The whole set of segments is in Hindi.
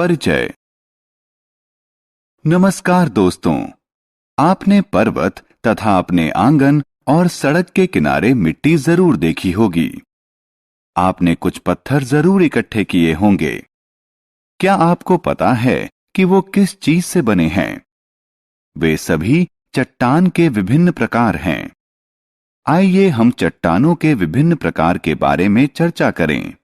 परिचय। नमस्कार दोस्तों, आपने पर्वत तथा अपने आंगन और सड़क के किनारे मिट्टी जरूर देखी होगी। आपने कुछ पत्थर जरूर इकट्ठे किए होंगे। क्या आपको पता है कि वो किस चीज से बने हैं? वे सभी चट्टान के विभिन्न प्रकार हैं। आइए हम चट्टानों के विभिन्न प्रकार के बारे में चर्चा करें।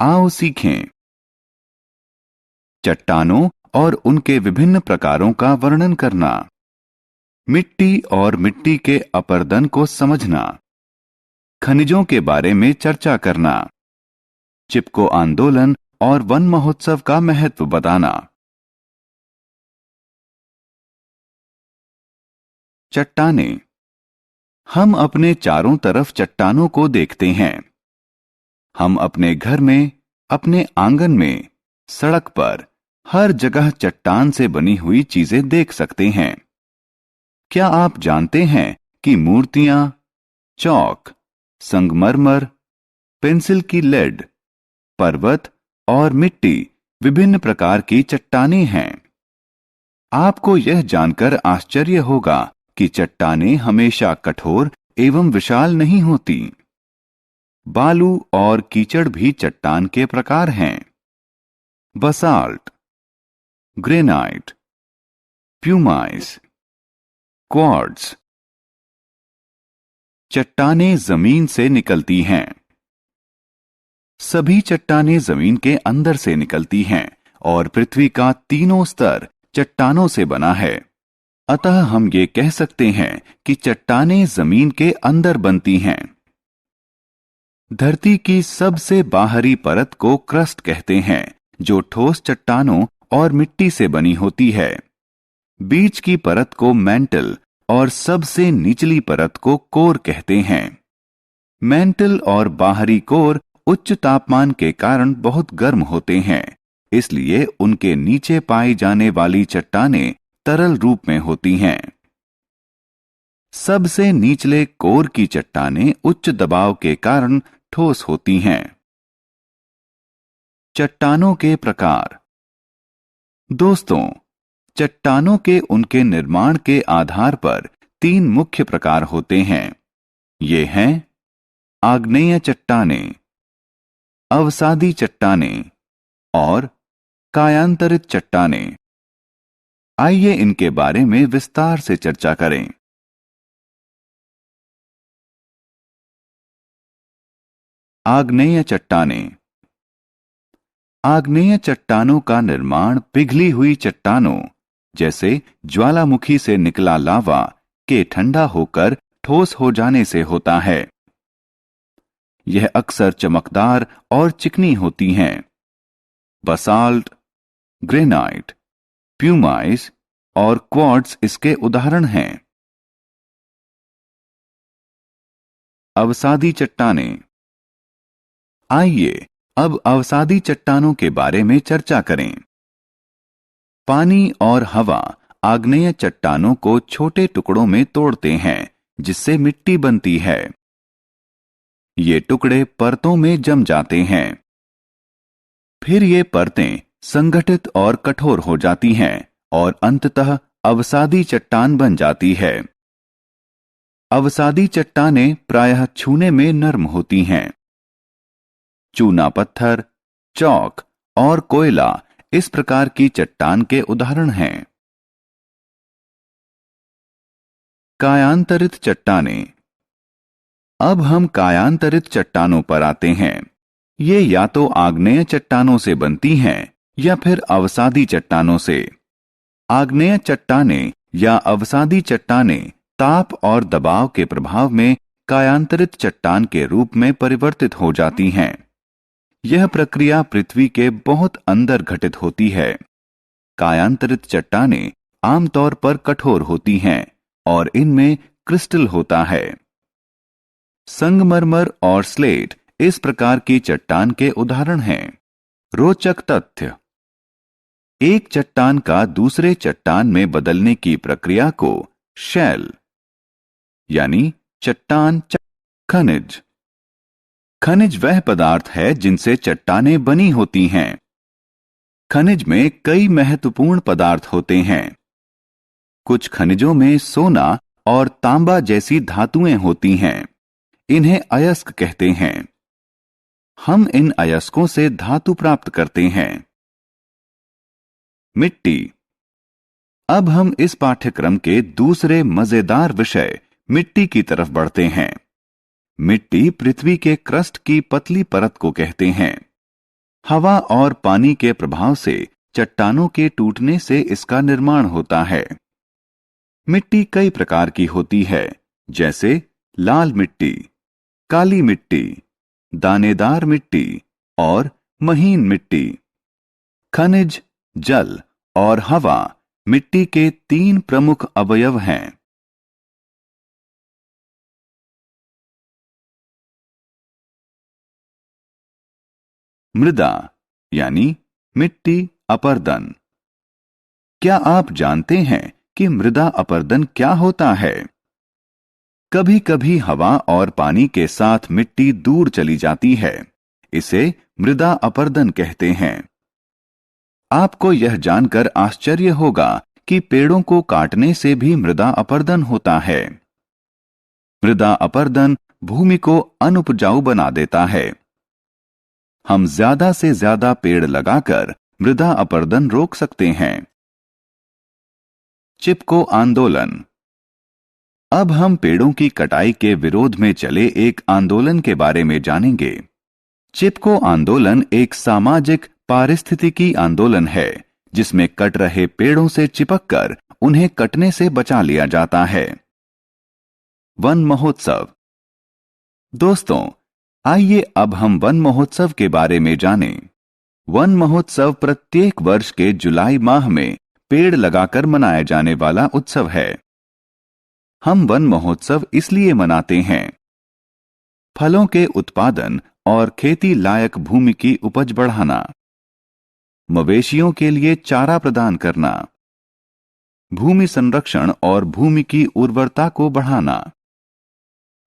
आओ सीखें। चट्टानों और उनके विभिन्न प्रकारों का वर्णन करना, मिट्टी और मिट्टी के अपरदन को समझना, खनिजों के बारे में चर्चा करना, चिपको आंदोलन और वन महोत्सव का महत्व बताना। चट्टानें। हम अपने चारों तरफ चट्टानों को देखते हैं। हम अपने घर में, अपने आंगन में, सड़क पर, हर जगह चट्टान से बनी हुई चीजें देख सकते हैं। क्या आप जानते हैं कि मूर्तियां, चौक, संगमरमर, पेंसिल की लेड, पर्वत और मिट्टी विभिन्न प्रकार की चट्टानें हैं? आपको यह जानकर आश्चर्य होगा कि चट्टानें हमेशा कठोर एवं विशाल नहीं होती। बालू और कीचड़ भी चट्टान के प्रकार हैं। Basalt, granite, pumice, quartz. चट्टानें जमीन से निकलती हैं। सभी चट्टानें जमीन के अंदर से निकलती हैं और पृथ्वी का तीनों स्तर चट्टानों से बना है। अतः हम ये कह सकते हैं कि चट्टानें जमीन के अंदर बनती हैं। धरती की सबसे बाहरी परत को क्रस्ट कहते हैं, जो ठोस चट्टानों और मिट्टी से बनी होती है। बीच की परत को मैंटल और सबसे निचली परत को कोर कहते हैं। मैंटल और बाहरी कोर उच्च तापमान के कारण बहुत गर्म होते हैं, इसलिए उनके नीचे पाई जाने वाली चट्टानें तरल रूप में होती हैं। सबसे निचले कोर की चट्टानें उच्च दबाव के कारण ठोस होती हैं। चट्टानों के प्रकार। दोस्तों, चट्टानों के उनके निर्माण के आधार पर तीन मुख्य प्रकार होते हैं। ये हैं आग्नेय चट्टानें, अवसादी चट्टानें और कायांतरित चट्टानें। आइए इनके बारे में विस्तार से चर्चा करें। आग्नेय चट्टानें। आग्नेय चट्टानों का निर्माण पिघली हुई चट्टानों जैसे ज्वालामुखी से निकला लावा के ठंडा होकर ठोस हो जाने से होता है। यह अक्सर चमकदार और चिकनी होती हैं। बसाल्ट, ग्रेनाइट, प्यूमाइस और क्वार्ट्ज इसके उदाहरण हैं। अवसादी चट्टानें। आइए अब अवसादी चट्टानों के बारे में चर्चा करें। पानी और हवा आग्नेय चट्टानों को छोटे टुकड़ों में तोड़ते हैं, जिससे मिट्टी बनती है। ये टुकड़े परतों में जम जाते हैं। फिर ये परतें संगठित और कठोर हो जाती हैं और अंततः अवसादी चट्टान बन जाती है। अवसादी चट्टानें प्रायः छूने में नर्म होती हैं। चूना पत्थर, चौक और कोयला इस प्रकार की चट्टान के उदाहरण हैं। कायांतरित चट्टानें। अब हम कायांतरित चट्टानों पर आते हैं। ये या तो आग्नेय चट्टानों से बनती हैं या फिर अवसादी चट्टानों से। आग्नेय चट्टानें या अवसादी चट्टानें ताप और दबाव के प्रभाव में कायांतरित चट्टान के रूप में परिवर्तित हो जाती हैं। यह प्रक्रिया पृथ्वी के बहुत अंदर घटित होती है। कायांतरित चट्टानें आमतौर पर कठोर होती हैं और इनमें क्रिस्टल होता है। संगमरमर और स्लेट इस प्रकार की चट्टान के उदाहरण हैं। रोचक तथ्य। एक चट्टान का दूसरे चट्टान में बदलने की प्रक्रिया को शेल यानी चट्टान, खनिज। खनिज वह पदार्थ है जिनसे चट्टानें बनी होती हैं। खनिज में कई महत्वपूर्ण पदार्थ होते हैं। कुछ खनिजों में सोना और तांबा जैसी धातुएं होती हैं। इन्हें अयस्क कहते हैं। हम इन अयस्कों से धातु प्राप्त करते हैं। मिट्टी। अब हम इस पाठ्यक्रम के दूसरे मजेदार विषय मिट्टी की तरफ बढ़ते हैं। मिट्टी पृथ्वी के क्रस्ट की पतली परत को कहते हैं। हवा और पानी के प्रभाव से चट्टानों के टूटने से इसका निर्माण होता है। मिट्टी कई प्रकार की होती है, जैसे लाल मिट्टी, काली मिट्टी, दानेदार मिट्टी और महीन मिट्टी। खनिज, जल और हवा मिट्टी के 3 प्रमुख अवयव हैं। मृदा यानी मिट्टी अपरदन। क्या आप जानते हैं कि मृदा अपरदन क्या होता है? कभी कभी हवा और पानी के साथ मिट्टी दूर चली जाती है। इसे मृदा अपरदन कहते हैं। आपको यह जानकर आश्चर्य होगा कि पेड़ों को काटने से भी मृदा अपरदन होता है। मृदा अपरदन भूमि को अनुपजाऊ बना देता है। हम ज्यादा से ज्यादा पेड़ लगाकर मृदा अपरदन रोक सकते हैं। चिपको आंदोलन। अब हम पेड़ों की कटाई के विरोध में चले एक आंदोलन के बारे में जानेंगे। चिपको आंदोलन एक सामाजिक पारिस्थितिकी आंदोलन है, जिसमें कट रहे पेड़ों से चिपककर उन्हें कटने से बचा लिया जाता है। वन महोत्सव। दोस्तों, आइए अब हम वन महोत्सव के बारे में जानें। वन महोत्सव प्रत्येक वर्ष के जुलाई माह में पेड़ लगाकर मनाया जाने वाला उत्सव है। हम वन महोत्सव इसलिए मनाते हैं। फलों के उत्पादन और खेती लायक भूमि की उपज बढ़ाना, मवेशियों के लिए चारा प्रदान करना, भूमि संरक्षण और भूमि की उर्वरता को बढ़ाना,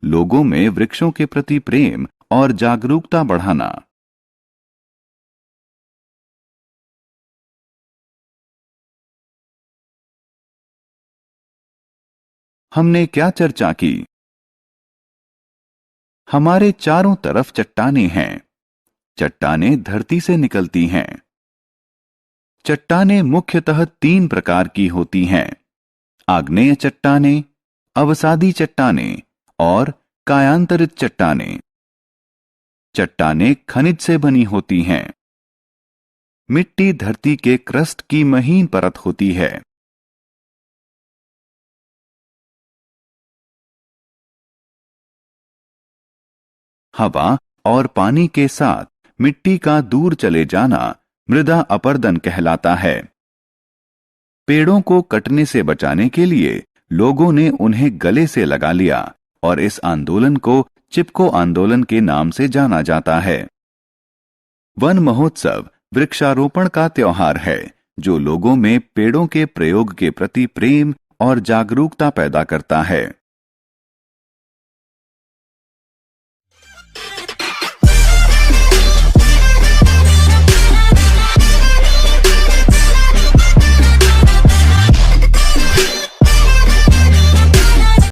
लोगों में वृक्षों के प्रति प्रेम और जागरूकता बढ़ाना। हमने क्या चर्चा की? हमारे चारों तरफ चट्टानें हैं। चट्टानें धरती से निकलती हैं। चट्टानें मुख्यतः 3 प्रकार की होती हैं: आग्नेय चट्टानें, अवसादी चट्टानें और कायांतरित चट्टानें। चट्टानें खनिज से बनी होती हैं। मिट्टी धरती के क्रस्ट की महीन परत होती है। हवा और पानी के साथ मिट्टी का दूर चले जाना मृदा अपरदन कहलाता है। पेड़ों को कटने से बचाने के लिए लोगों ने उन्हें गले से लगा लिया और इस आंदोलन को चिपको आंदोलन के नाम से जाना जाता है। वन महोत्सव वृक्षारोपण का त्योहार है, जो लोगों में पेड़ों के प्रयोग के प्रति प्रेम और जागरूकता पैदा करता है।